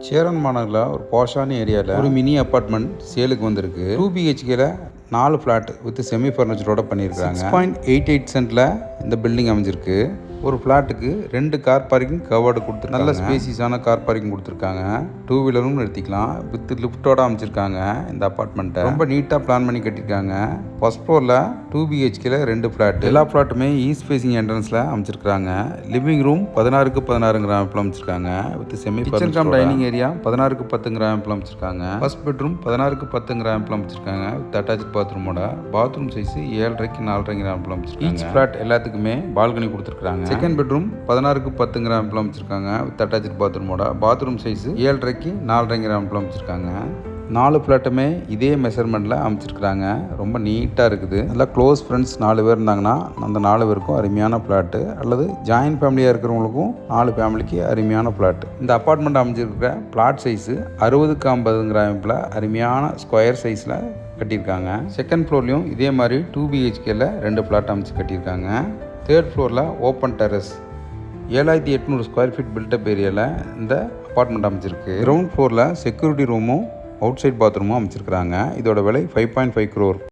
சேரன் மாநகரில் ஒரு பாஷான ஏரியாவில் ஒரு மினி அப்பார்ட்மெண்ட் சேலுக்கு வந்திருக்கு. 2 BHKல 4 ஃப்ளாட் வித் செமி ஃபர்னிச்சரோட பண்ணியிருக்காங்க. 6.88 சென்ட்டில் இந்த பில்டிங் அமைஞ்சிருக்கு. ஒரு ஃப்ளாட்டுக்கு 2 கார் பார்க்கிங் கவர்டு கொடுத்துருக்காங்க. நல்ல ஸ்பேசியஸான கார் பார்க்கிங் கொடுத்துருக்காங்க. 2 வீலரும் நிறுத்திக்கலாம். வித் லிஃப்டோட அமைச்சிருக்காங்க. இந்த அப்பார்ட்மெண்ட்டை ரொம்ப நீட்டாக பிளான் பண்ணி கட்டியிருக்காங்க. ஃபர்ஸ்ட் ஃப்ளோரில் 2 BHKல 2 ஃப்ளாட். எல்லா ஃப்ளாட்டுமே ஈஸ்ட் ஃபேசிங் என்ட்ரன்ஸில் அமைச்சிருக்காங்க. லிவிங் ரூம் 16க்கு 16 அமைப்பில் அமைச்சிருக்காங்க. With semi kitchen cum dining area 16க்கு 10 அமைப்பில் அமைச்சிருக்காங்க. ஃபர்ஸ்ட் பெட்ரூம் 16க்கு 10 அமைப்பில் அமைச்சிருக்காங்க. வித் அட்டாச் பாத்ரூமோட பாத்ரூம் சைஸ் 7.5க்கு 4.5 அமைப்பில் அமைச்சிருக்காங்க. ஈச் ஃப்ளாட் எல்லாத்துக்குமே பால்கனி கொடுத்துருக்காங்க. செகண்ட் பெட்ரூம் 16க்கு 10 அமைப்பில் அமைச்சிருக்காங்க. வித் அட்டாச் பாத்ரூமோட பாத்ரூம் சைஸ் 7.5க்கு 4.5 அமைப்பில் அமைச்சிருக்காங்க. 4 ஃப்ளாட்டுமே இதே மெஷர்மெண்ட்டில் அமைச்சிருக்கிறாங்க. ரொம்ப நீட்டாக இருக்குது. நல்லா க்ளோஸ் ஃப்ரெண்ட்ஸ் 4 பேர் இருந்தாங்கன்னா அந்த 4 பேருக்கும் அருமையான ஃப்ளாட்டு, அல்லது ஜாயின்ட் ஃபேமிலியாக இருக்கிறவங்களுக்கும் 4 ஃபேமிலிக்கு அருமையான ஃப்ளாட்டு. இந்த அப்பார்ட்மெண்ட் அமைச்சிருக்கிற ஃப்ளாட் சைஸு 60க்கு 50 அமைப்பில் அருமையான ஸ்கொயர் சைஸில் கட்டியிருக்காங்க. செகண்ட் ஃப்ளோர்லேயும் இதே மாதிரி 2 BHKல 2 ஃப்ளாட் அமைச்சு கட்டியிருக்காங்க. தேர்ட் ஃப்ளோரில் open terrace 7800 square feet built up ஏரியாவில் இந்த அப்பார்ட்மெண்ட் அமைச்சிருக்கு. கிரவுண்ட் ஃப்ளோரில் செக்யூரிட்டி ரூமும் அவுட் சைட் பாத்ரூமும் அமைச்சிருக்கிறாங்க. இதோட விலை 5.5 crore.